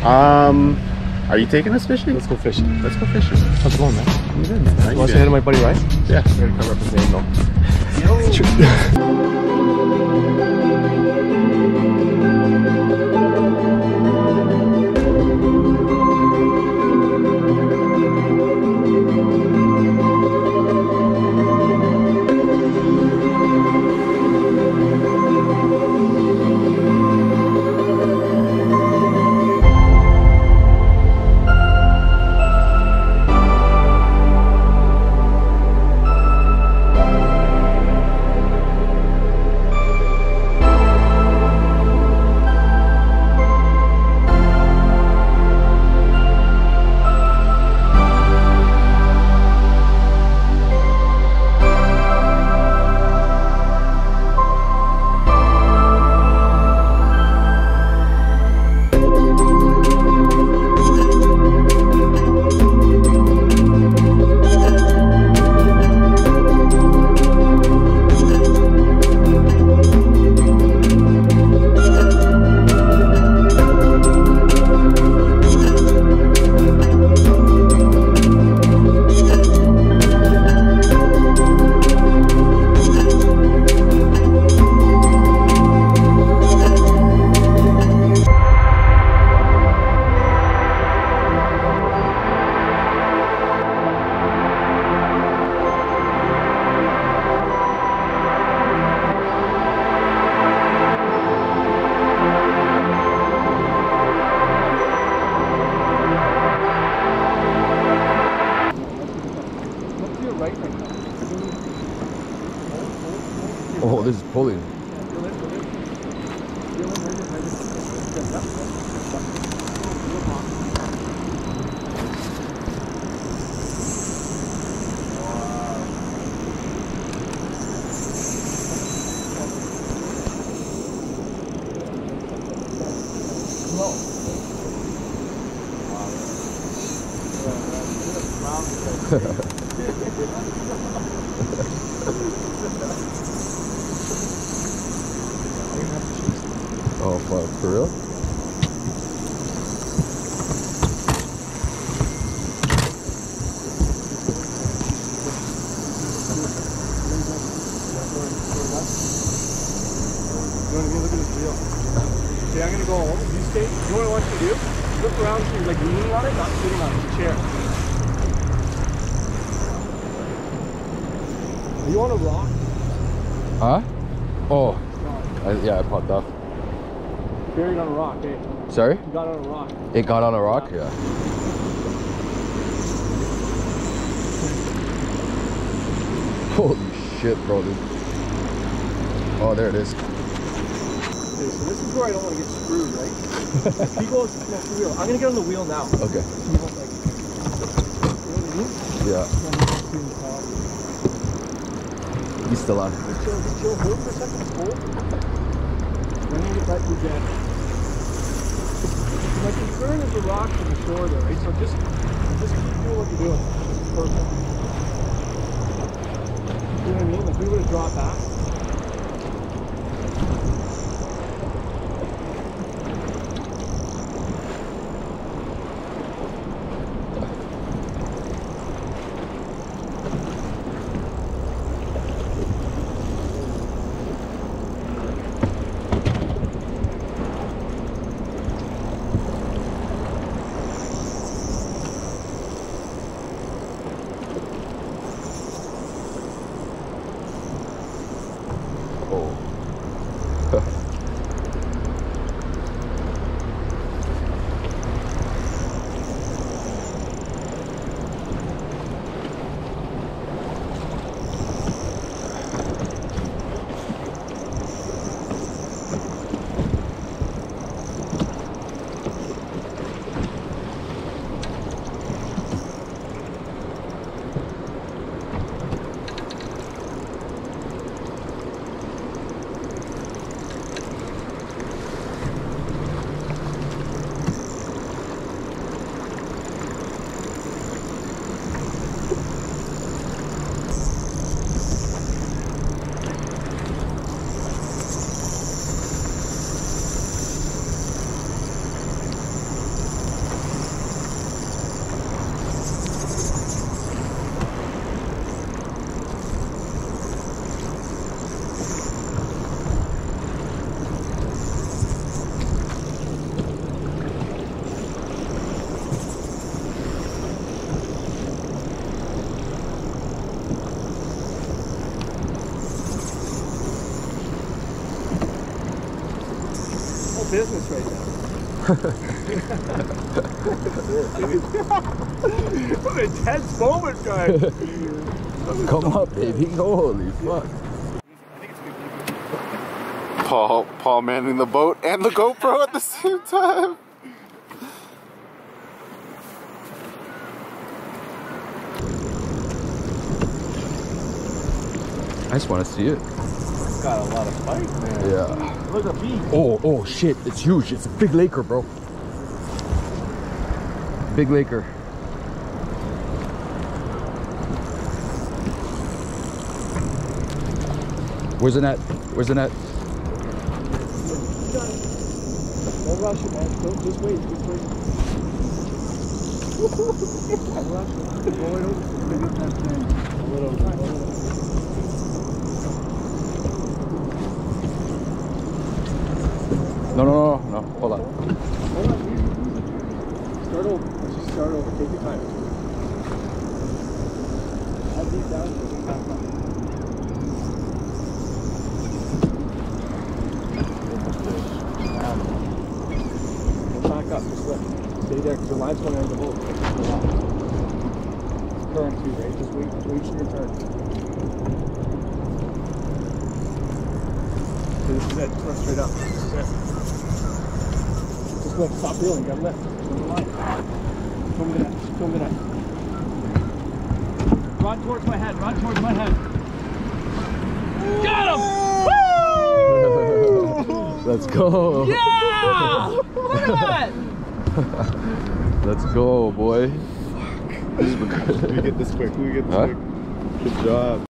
Are you taking us fishing? Let's go fishing. Let's go fishing. How's it going, man? I'm good, man. How you Want to say hi to my buddy Ryan? Yeah. I'm gonna come represent him though. Oh, this is pulling. Oh fuck, for real? Look at this reel. Okay, I'm gonna go home. You stay. You know what I want you to do? Look around so you're like leaning on it, not sitting on the chair. Are you on a rock? Huh? Oh. Yeah, I popped off. Buried on a rock, eh? Sorry? You got on a rock. It got on a rock? Yeah. Holy shit, bro, dude. Oh, there it is. Okay, so this is where I don't want to get screwed, right? People, no, for real. I'm gonna get on the wheel now. Okay. So you won't, like, you know what I mean? Yeah. He's still on. Just chill, hold for a second, hold. Then you get back to your jet. My concern is the rocks on the shore there, right? So just keep doing what you're doing. It's perfect. You know what I mean? Like we would have dropped back. business right now. What an intense moment, guys. Come up, baby. Holy fuck. Paul manning the boat and the GoPro at the same time. I just want to see it. It's got a lot of fight, man. Yeah. Look at the beak. Oh shit. It's huge. It's a big laker, bro. Big laker. Where's the net? Where's the net? Don't rush it, man. Don't, just wait. Just wait. Don't rush it. Roll it over. Look at that thing. Roll it over. Roll it over. No. Hold on. Hold on. Start over. Let's just start over. Take your time. Add these down. Back up. Back up. Just let. Stay there because the line's going into the hole. Current too, right? Just wait your turn. So this is it. Just run straight up. This is it. Just lift. Stop reeling. Got to lift. Show me the line. Show me the net. Show me the net. Run towards my head. Run towards my head. Got him! Woo! Let's go. Yeah! Look at that! Let's go, boy. We get this quick. We get this quick. Good job.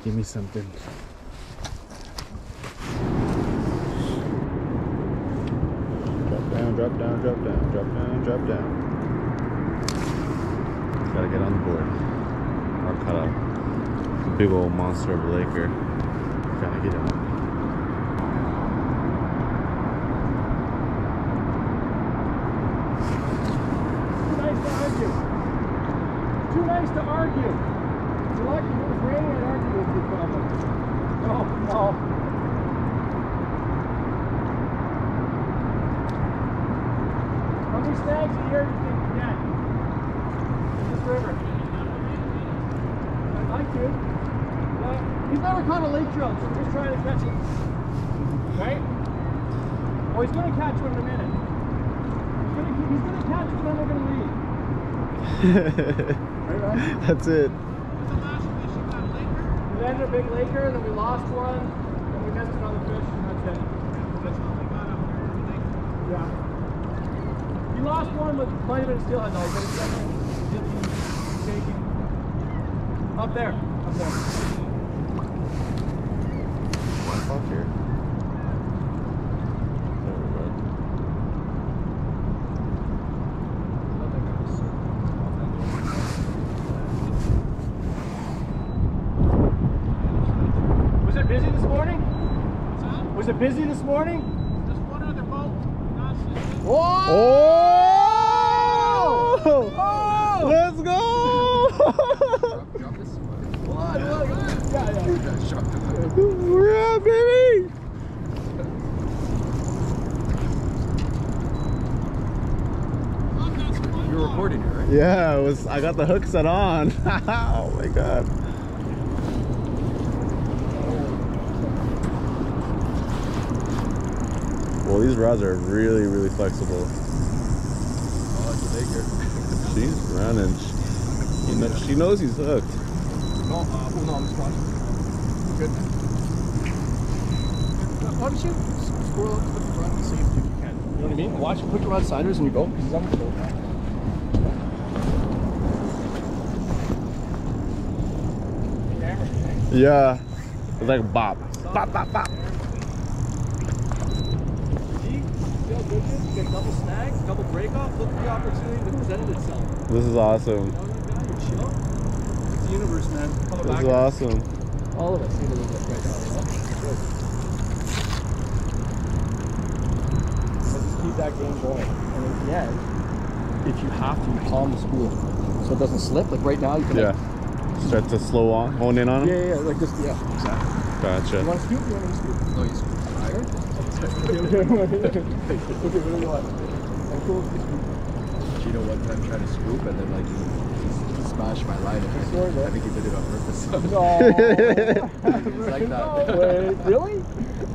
Give me something. Drop down, drop down, drop down, drop down, drop down. Gotta get on the board. Or cut out. It's a big old monster of a laker. Gotta get on. Too nice to argue. It's lucky it was raining and argue with you, problem. No. How many snags a year do you think you get in this river? I'd like to. He's never caught a lake trout, so we're just trying to catch it. Right? Oh, he's going to catch one in a minute. He's going to catch one, then we're going to leave. Right? That's it. What's the last fish you got, a laker? We landed a big laker, and then we lost one, and we missed another fish, and that's it. That's all we got up there, the laker? Yeah. We lost one with might have been steelhead though, but it's shaking. Up there. One fuck here. Was it busy this morning? What's that? Was it busy this morning? Just one other boat. Whoa! Oh! Let's go! Look! We're up, baby! You're recording it, right? Yeah, it was. I got the hook set on. Oh my god. Well, these rods are really, really flexible. Oh, it's a baker. She's running. She knows he's hooked. No, no, I'm just watching. Good. Why don't you squirrel up to the front and see if you can? You know what I mean? Watch, put your rod sideways and you go. Because he's on the floor now. Yeah. It's like bop. Bop, bop, bop. Get double snags, double break off. Look at the opportunity that presented itself. This is awesome. You know that guy? You're chill. It's the universe, man. Coming This back. is awesome. All of us need a little bit right now, you know? Good. So just keep that game going. And at the end, if you have to, palm the spool so it doesn't slip. Like right now, you can. Yeah. Start to slow on, hone in on him? Yeah, like just, yeah, exactly. Gotcha. You want to scoop? You want me to scoop? No, you scoop. Okay, what do you want? I'm cool with you scoop. Gino one time tried to scoop and then like he smashed my line. I think he did it on purpose. No. It's like that. No way. Really?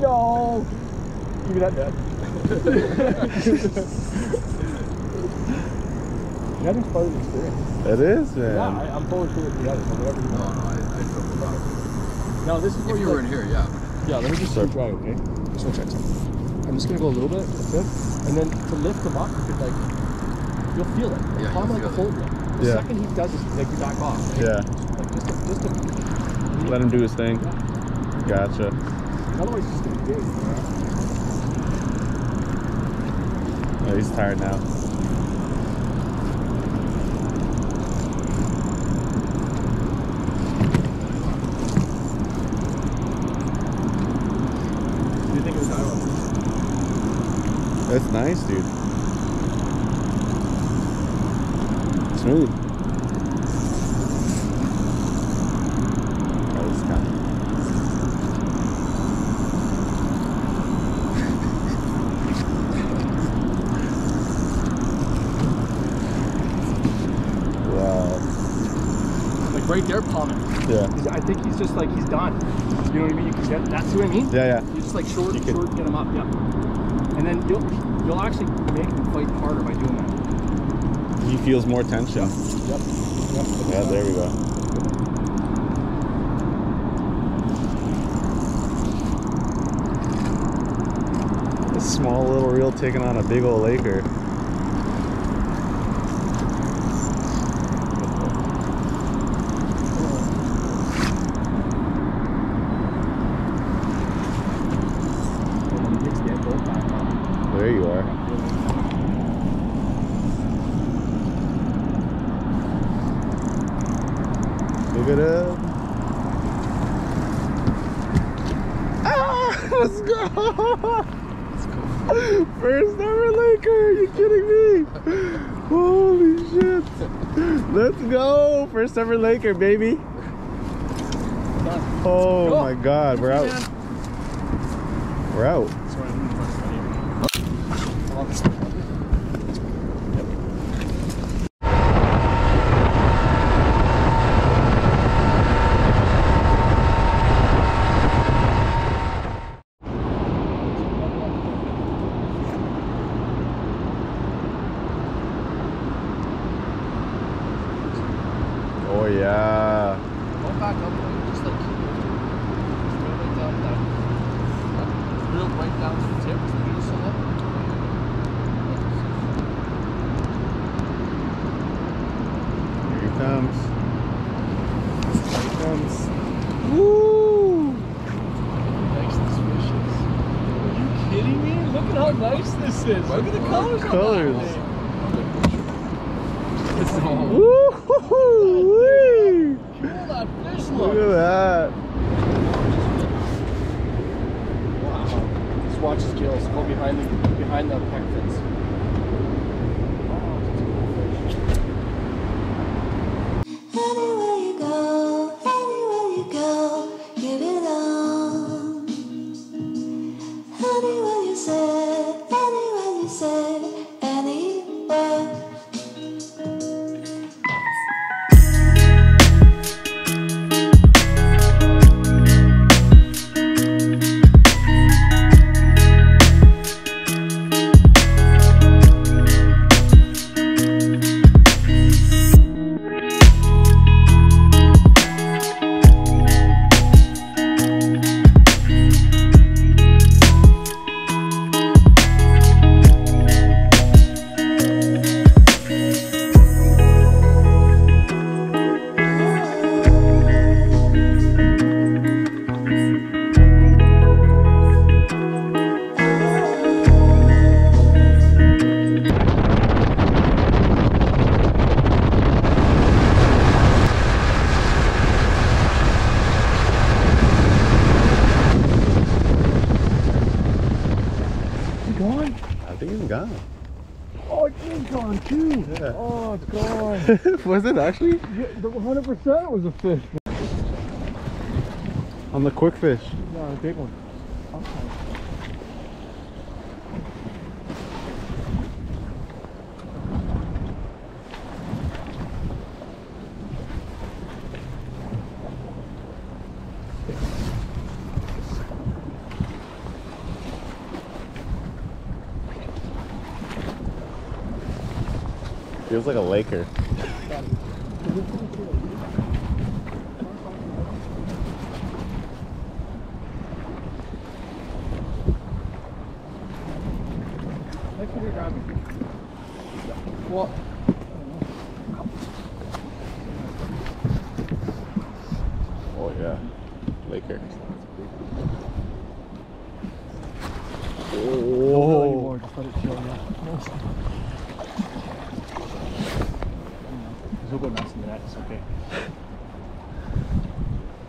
No. Give me that net. Nothing's part of the experience. It is, man. Yeah, I'm totally cool with the others. Whatever you want. No, I feel about it. Now this is if you were in here, yeah. Yeah, let me just start dry, okay? Just want to check something. I'm just gonna go a little bit, that's it. And then to lift them up, you could like, you'll feel it. Yeah, palm like a hold grip. The second he does this, like you back off. Right? Yeah. Like just to let him do his thing. Yeah. Gotcha. Otherwise, it's just gonna be big. Oh, he's tired now. That's nice, dude. Smooth. Oh, this kind Wow. Like right there, palming. Yeah. I think he's just like, he's done. You know what I mean? You can get, that's what I mean? Yeah, yeah. You just like short, get him up, yeah. And then you'll actually make him fight harder by doing that. He feels more tension. Yep. Yeah, there we go. A small little reel taking on a big old Laker. There you are. Look it up. Ah, let's go. First ever Laker. Are you kidding me? Holy shit. Let's go. First ever Laker, baby. Oh my god. We're out. We're out. Oh yeah. Go back up, just like keep right down that. Real right down to the tip. Do so up. Here he comes. Here he comes. Woo! Nice this fish is. Are you kidding me? Look at how nice this is. Look at the colors. Colors. Woo-hoo-hoo! That fish Look at that. Wow. Just watch his gills. Go behind the pec fins. Anywhere you go, Anyone you said, anyone you said, anywhere. Gone? I think it's gone. Oh, it is gone too. Yeah. Oh, it's gone. Was it actually? Yeah, 100% was a fish. On the quick fish. No, a big one. Okay. Feels like a Laker. What? Oh yeah, Laker. Don't anymore, just let it chill now. He'll go nuts in the net, it's okay.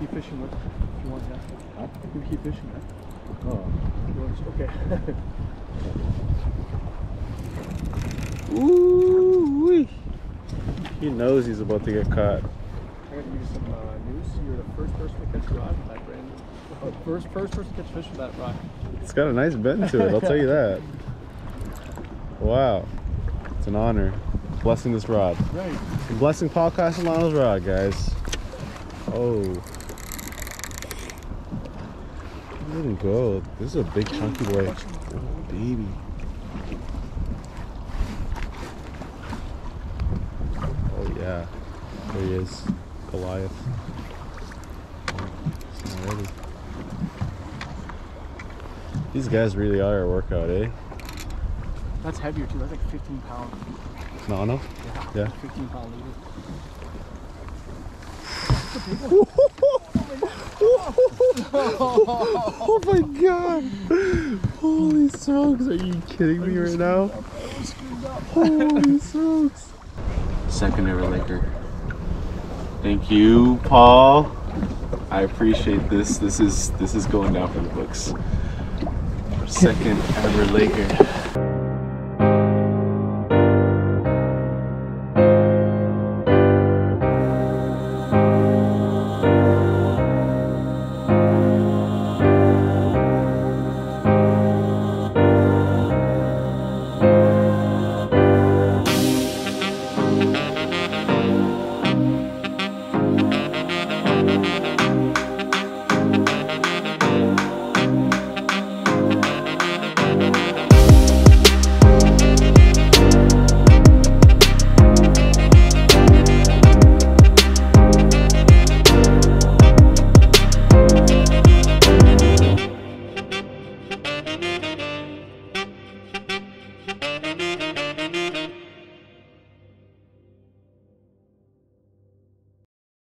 Keep fishing with if you want that. Huh? You keep fishing, right? Oh, okay. Ooh wee. He knows he's about to get caught. I'm going to give you some news. You're the first person to catch a rod with that brand. First person to catch fish with that rod. It's got a nice bend to it, I'll tell you that. Wow. It's an honor. Blessing this rod. Right. Blessing Paul Castellano's rod, guys. Oh. Let him go. This is a big chunky boy. Oh, baby. Oh yeah. There he is. Goliath. He's not ready. These guys really are a workout, eh? That's heavier too. That's like 15 pounds. No, no? Yeah. 15 pound leader. Oh my god! Holy smokes, are you kidding me right now? Holy smokes! Second ever Laker. Thank you, Paul. I appreciate this. This is going down for the books. Second ever Laker.